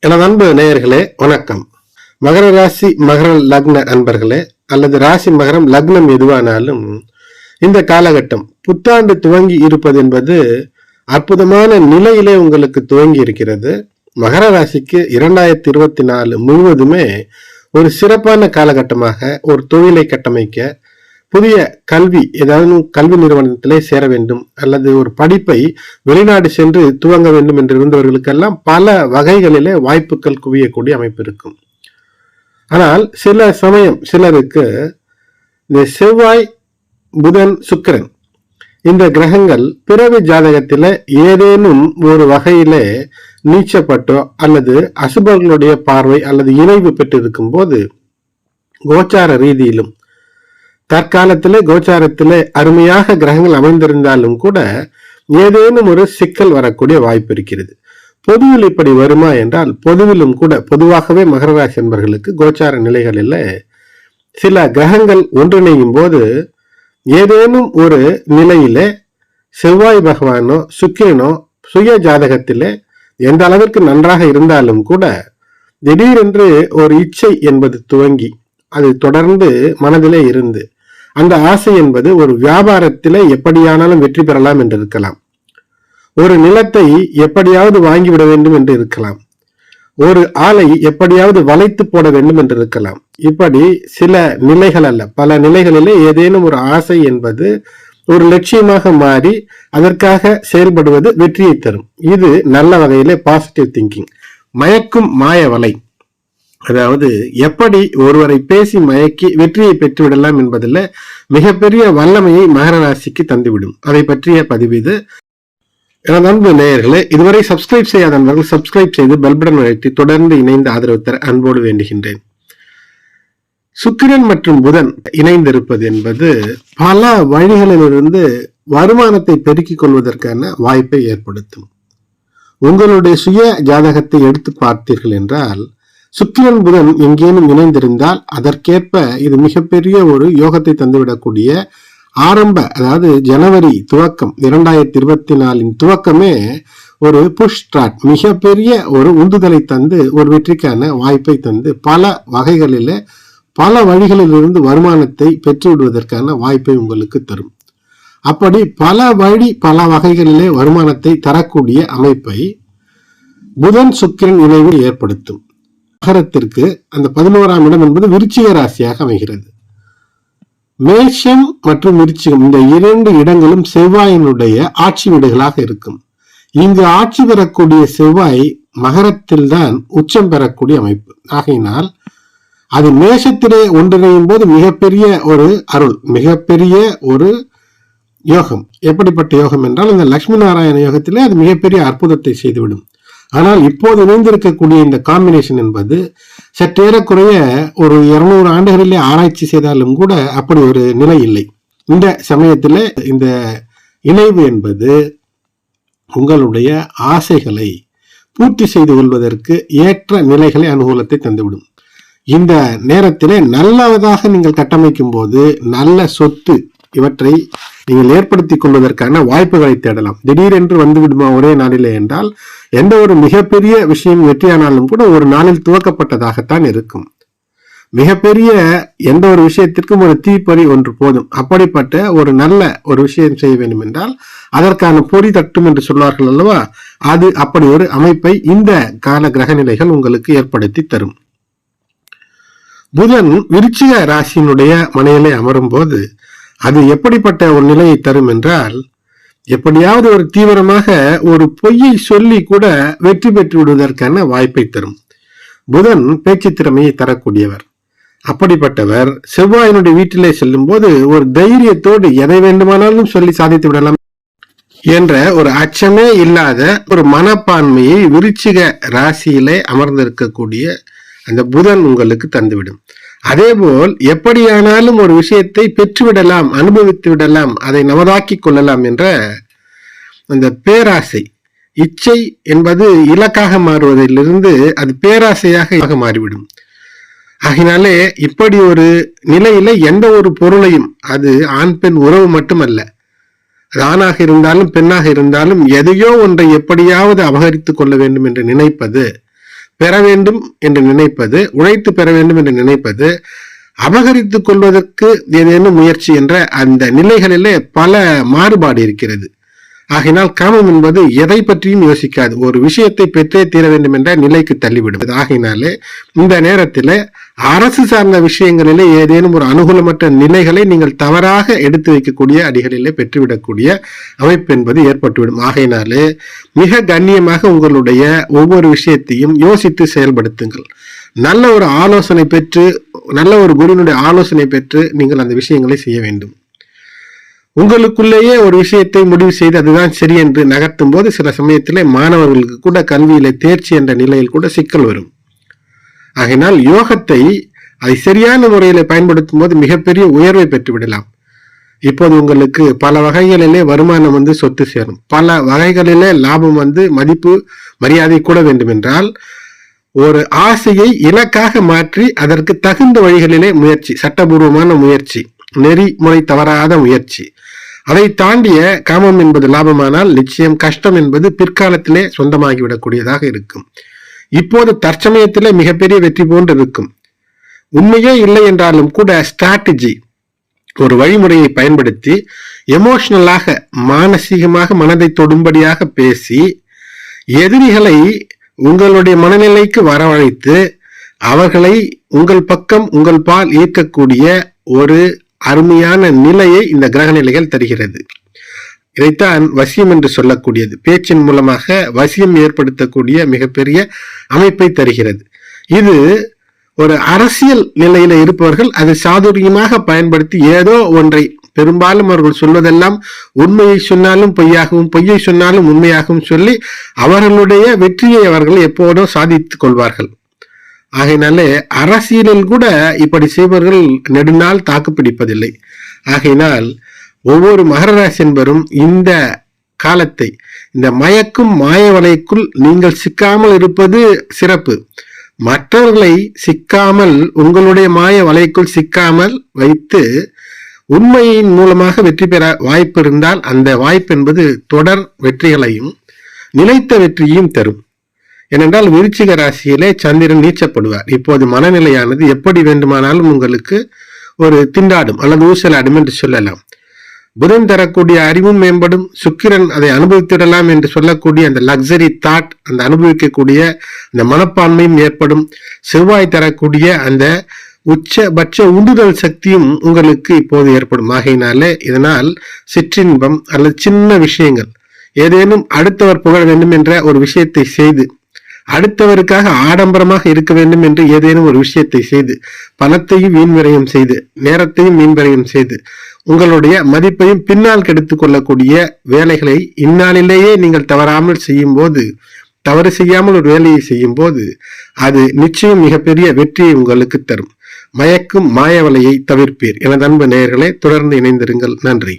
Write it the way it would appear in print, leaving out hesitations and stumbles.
எனது அன்பு நேயர்களே வணக்கம். மகர ராசி மகர லக்ன அன்பர்களே, அல்லது ராசி மகரம் லக்னம் எதுவானாலும் இந்த காலகட்டம் புத்தாண்டு துவங்கி இருப்பது என்பது அற்புதமான நிலையிலே உங்களுக்கு துவங்கி இருக்கிறது. மகர ராசிக்கு 2024 முழுவதுமே ஒரு சிறப்பான காலகட்டமாக ஒரு தொழிலை கட்டமைக்க, புதிய கல்வி ஏதாவது கல்வி நிறுவனத்திலே சேர வேண்டும் அல்லது ஒரு படிப்பை வெளிநாடு சென்று துவங்க வேண்டும் என்று இருந்தவர்களுக்கெல்லாம் பல வகைகளிலே வாய்ப்புகள் குவியக்கூடிய அமைப்பு இருக்கும். ஆனால் சில சமயம் சிலருக்கு இந்த செவ்வாய், புதன், சுக்கிரன் இந்த கிரகங்கள் பிறவி ஜாதகத்தில ஏதேனும் ஒரு வகையிலே நீச்சப்பட்டோ அல்லது அசுபர்களுடைய பார்வை அல்லது இணைவு பெற்றிருக்கும் போது கோச்சார ரீதியிலும் தற்காலத்திலே கோச்சாரத்திலே அருமையாக கிரகங்கள் அமைந்திருந்தாலும் கூட ஏதேனும் ஒரு சிக்கல் வரக்கூடிய வாய்ப்பு இருக்கிறது. பொதுவில் இப்படி வருமா என்றால் பொதுவிலும் கூட பொதுவாகவே மகர ராசி என்பவர்களுக்கு கோச்சார நிலைகளில் சில கிரகங்கள் ஒன்றிணையும் போது ஏதேனும் ஒரு நிலையிலே செவ்வாய் பகவானோ சுக்கிரனோ சுய ஜாதகத்திலே எந்த அளவிற்கு நன்றாக இருந்தாலும் கூட திடீரென்று ஒரு இச்சை என்பது துவங்கி அது தொடர்ந்து மனதிலே இருந்து அந்த ஆசை என்பது ஒரு வியாபாரத்திலே எப்படியானாலும் வெற்றி பெறலாம் என்று இருக்கலாம், ஒரு நிலத்தை எப்படியாவது வாங்கிவிட வேண்டும் என்று இருக்கலாம், ஒரு ஆளை எப்படியாவது வளைத்து போட வேண்டும் என்று இருக்கலாம். இப்படி சில நிலைகள் அல்ல பல நிலைகளிலே ஏதேனும் ஒரு ஆசை என்பது ஒரு லட்சியமாக மாறி அதற்காக செயல்படுவது வெற்றியை தரும். இது நல்ல வகையிலே பாசிட்டிவ் திங்கிங். மயக்கும் மாய வலை, அதாவது எப்படி ஒருவரை பேசி மயக்கி வெற்றியை பெற்றுவிடலாம் என்பதில் மிகப்பெரிய வல்லமையை மகர ராசிக்கு தந்துவிடும். அதை பற்றிய பதிவு இது. எனது அன்பு நேயர்களே, இதுவரை சப்ஸ்கிரைப் செய்யாத நண்பர்கள் சப்ஸ்கிரைப் செய்து பெல் பட்டன் அழுத்தி தொடர்ந்து இணைந்து ஆதரவு தர அன்போடு வேண்டுகின்றேன். சுக்கிரன் மற்றும் புதன் இணைந்திருப்பது என்பது பல வழிகளிலிருந்து வருமானத்தை பெருக்கிக் கொள்வதற்கான வாய்ப்பை ஏற்படுத்தும். உங்களுடைய சுய ஜாதகத்தை எடுத்து பார்த்தீர்கள் என்றால் சுக்கிரன் புதன் எங்கேனும் இணைந்திருந்தால் அதற்கேற்ப இது மிகப்பெரிய ஒரு யோகத்தை தந்துவிடக்கூடிய ஆரம்ப, அதாவது ஜனவரி துவக்கம் 2024 துவக்கமே ஒரு புஷ் ஸ்டார்ட், மிகப்பெரிய ஒரு உந்துதலை தந்து ஒரு வெற்றிக்கான வாய்ப்பை தந்து பல வகைகளிலே பல வழிகளிலிருந்து வருமானத்தை பெற்றுவிடுவதற்கான வாய்ப்பை உங்களுக்கு தரும். அப்படி பல வழி பல வகைகளிலே வருமானத்தை தரக்கூடிய அமைப்பை புதன் சுக்கிரன் இணைவு ஏற்படுத்தும். மகரத்திற்கு அந்த 11ஆம் இடம் என்பது விருச்சிக ராசியாக அமைகிறது. மேஷம் மற்றும் விருச்சிகம் இந்த இரண்டு இடங்களும் செவ்வாயினுடைய ஆட்சி வீடுகளாக இருக்கும். இங்கு ஆட்சி பெறக்கூடிய செவ்வாய் மகரத்தில் தான் உச்சம் பெறக்கூடிய அமைப்பு. ஆகையினால் அது மேஷத்திலே ஒன்றிணையும் போது மிகப்பெரிய ஒரு அருள், மிகப்பெரிய ஒரு யோகம். எப்படிப்பட்ட யோகம் என்றால் இந்த லட்சுமி நாராயண யோகத்திலே அது மிகப்பெரிய அற்புதத்தை செய்துவிடும். ஆனால் இப்போது இணைந்திருக்கக்கூடிய இந்த காம்பினேஷன் என்பது சற்றேறக்குறைய ஒரு 200 ஆண்டுகளிலே ஆராய்ச்சி செய்தாலும் கூட அப்படி ஒரு நிலை இல்லை. இந்த சமயத்தில் இந்த இணைவு என்பது உங்களுடைய ஆசைகளை பூர்த்தி செய்து கொள்வதற்கு ஏற்ற நிலைகளை அனுகூலத்தை தந்துவிடும். இந்த நேரத்திலே நல்லதாக நீங்கள் கட்டமைக்கும் போது நல்ல சொத்து இவற்றை நீங்கள் ஏற்படுத்திக் கொள்வதற்கான வாய்ப்புகளை தேடலாம். திடீரென்று வந்து விடுமா ஒரே நாளிலே என்றால் எந்த ஒரு மிகப்பெரிய விஷயம் வெற்றியானாலும் கூட ஒரு நாளில் துவக்கப்பட்டதாகத்தான் இருக்கும். மிகப்பெரிய எந்த ஒரு விஷயத்திற்கும் ஒரு தீப்பொறி ஒன்று போதும். அப்படிப்பட்ட ஒரு நல்ல ஒரு விஷயம் செய்ய வேண்டும் என்றால் அதற்கான பொறி தட்டும் என்று சொல்வார்கள் அல்லவா, அது அப்படி ஒரு அமைப்பை இந்த கால கிரக நிலைகள் உங்களுக்கு ஏற்படுத்தி தரும். புதன் விருச்சிக ராசியினுடைய மனையிலே அமரும் போது அது எப்படிப்பட்ட ஒரு நிலையை தரும் என்றால், எப்படியாவது ஒரு தீவிரமாக ஒரு பொய்யை சொல்லி கூட வெற்றி பெற்று விடுவதற்கான வாய்ப்பை தரும். புதன் பேச்சு திறமையை தரக்கூடியவர். அப்படிப்பட்டவர் செவ்வாயினுடைய வீட்டிலே செல்லும் போது ஒரு தைரியத்தோடு எதை வேண்டுமானாலும் சொல்லி சாதித்து விடலாம் என்ற ஒரு அச்சமே இல்லாத ஒரு மனப்பான்மையை விருச்சிக ராசியிலே அமர்ந்திருக்கக்கூடிய அந்த புதன் உங்களுக்கு தந்துவிடும். அதேபோல் எப்படியானாலும் ஒரு விஷயத்தை பெற்றுவிடலாம், அனுபவித்து விடலாம், அதை நமதாக்கி கொள்ளலாம் என்ற அந்த பேராசை, இச்சை என்பது இலக்காக மாறுவதிலிருந்து அது பேராசையாக மாறிவிடும். ஆகினாலே இப்படி ஒரு நிலையில எந்த ஒரு பொருளையும், அது ஆண் பெண் உறவு மட்டுமல்ல, அது ஆணாக இருந்தாலும் பெண்ணாக இருந்தாலும் எதையோ ஒன்றை எப்படியாவது அபகரித்துக் கொள்ள வேண்டும் என்று நினைப்பது பெற வேண்டும் என்று நினைப்பது, உழைத்து பெற வேண்டும் என்று நினைப்பது, அபகரித்துக் கொள்வதற்கு ஏதேனும் முயற்சி என்ற அந்த நிலைகளிலே பல மாறுபாடு இருக்கிறது. ஆகினால் காமம் என்பது எதை பற்றியும் யோசிக்காது, ஒரு விஷயத்தை பெற்றே தீர வேண்டும் என்ற நிலைக்கு தள்ளிவிடுவது. ஆகினாலே இந்த நேரத்தில் அரசு சார்ந்த விஷயங்களிலே ஏதேனும் ஒரு அனுகூலமற்ற நிலைகளை நீங்கள் தவறாக எடுத்து வைக்கக்கூடிய அடிகளிலே பெற்றுவிடக்கூடிய அமைப்பு என்பது ஏற்பட்டுவிடும். ஆகையினாலே மிக கண்ணியமாக உங்களுடைய ஒவ்வொரு விஷயத்தையும் யோசித்து செயல்படுத்துங்கள். நல்ல ஒரு ஆலோசனை பெற்று, நல்ல ஒரு குருவினுடைய ஆலோசனை பெற்று நீங்கள் அந்த விஷயங்களை செய்ய வேண்டும். உங்களுக்குள்ளேயே ஒரு விஷயத்தை முடிவு செய்து அதுதான் சரி என்று நகர்த்தும் போது சில சமயத்திலே மாணவர்களுக்கு கூட கல்வியில தேர்ச்சி என்ற நிலையில் கூட சிக்கல் வரும். ஆகையினால் யோகத்தை அதை சரியான முறையில பயன்படுத்தும் போது மிகப்பெரிய உயர்வை பெற்று விடலாம். இப்போது உங்களுக்கு பல வகைகளிலே வருமானம் சொத்து சேரும், பல வகைகளிலே லாபம் மதிப்பு மரியாதை கூட வேண்டும் என்றால் ஒரு ஆசையை இலக்காக மாற்றி அதற்கு தகுந்த வழிகளிலே முயற்சி, சட்டபூர்வமான முயற்சி, நெறிமுறை தவறாத முயற்சி, அதை தாண்டிய காமம் என்பது லாபமானால் நிச்சயம் கஷ்டம் என்பது பிற்காலத்திலே சொந்தமாகிவிடக்கூடியதாக இருக்கும். இப்போது தற்சமயத்திலே மிகப்பெரிய வெற்றி போன்று இருக்கும். உண்மையே இல்லை என்றாலும் கூட ஸ்ட்ராட்டஜி, ஒரு வழிமுறையை பயன்படுத்தி எமோஷனலாக, மானசீகமாக மனதை தொடும்படியாக பேசி எதிரிகளை உங்களுடைய மனநிலைக்கு வரவழைத்து அவர்களை உங்கள் பக்கம், உங்கள் பால் ஈர்க்கக்கூடிய ஒரு அருமையான நிலையை இந்த கிரக நிலைகள் தருகிறது. இதைத்தான் வசியம் என்று சொல்லக்கூடியது. பேச்சின் மூலமாக வசியம் ஏற்படுத்தக்கூடிய மிகப்பெரிய அமைப்பை தருகிறது. இது ஒரு அரசியல் நிலையில இருப்பவர்கள் அதை சாதுரியமாக பயன்படுத்தி ஏதோ ஒன்றை, பெரும்பாலும் அவர்கள் சொல்வதெல்லாம் உண்மையை சொன்னாலும் பொய்யாகவும், பொய்யை சொன்னாலும் உண்மையாகவும் சொல்லி அவர்களுடைய வெற்றியை அவர்கள் எப்போதோ சாதித்துக் கொள்வார்கள். ஆகையினாலே அரசியலில் கூட இப்படி செய்பவர்கள் நெடுநாள் தாக்கு பிடிப்பதில்லை. ஆகையினால் ஒவ்வொரு மகர ராசி என்பவரும் இந்த காலத்தை, இந்த மயக்கும் மாய வலைக்குள் நீங்கள் சிக்காமல் இருப்பது சிறப்பு. மற்றவர்களை சிக்காமல், உங்களுடைய மாய வலைக்குள் சிக்காமல் வைத்து உண்மையின் மூலமாக வெற்றி பெற வாய்ப்பு இருந்தால் அந்த வாய்ப்பு என்பது தொடர் வெற்றிகளையும் நிலைத்த வெற்றியையும் தரும். ஏனென்றால் விருச்சிக ராசியிலே சந்திரன் நீச்சப்படுவார். இப்போது மனநிலையானது எப்படி வேண்டுமானாலும் உங்களுக்கு ஒரு திண்டாடும் அல்லது ஊசலாடும் என்று சொல்லலாம். புதன் தரக்கூடிய அறிவும் மேம்படும், சுக்கிரன் அதை அனுபவித்திடலாம் என்று சொல்லக்கூடிய அந்த லக்ஸரி தாட், அந்த அனுபவிக்கக்கூடிய அந்த மனப்பான்மையும் ஏற்படும். செவ்வாய் தரக்கூடிய அந்த உச்சபட்ச உந்துதல் சக்தியும் உங்களுக்கு இப்போது ஏற்படும். ஆகையினாலே இதனால் சிற்றின்பம் அல்லது சின்ன விஷயங்கள், ஏதேனும் அடுத்தவர் புகழ வேண்டும் என்ற ஒரு விஷயத்தை செய்து, அடுத்தவருக்காக ஆடம்பரமாக இருக்க வேண்டும் என்று ஏதேனும் ஒரு விஷயத்தை செய்து, பணத்தையும் வீண்விரயம் செய்து, நேரத்தையும் வீண்விரயம் செய்து, உங்களுடைய மதிப்பையும் பின்னால் கெடுத்துக் கொள்ளக்கூடிய வேலைகளை இந்நாளிலேயே நீங்கள் தவறாமல் செய்யும் போது, தவறு செய்யாமல் ஒரு வேலையை செய்யும் போது அது நிச்சயம் மிகப்பெரிய வெற்றியை உங்களுக்கு தரும். மயக்கும் மாய வலையை தவிர்ப்பீர். எனது அன்பு நேயர்களே, தொடர்ந்து இணைந்திருங்கள். நன்றி.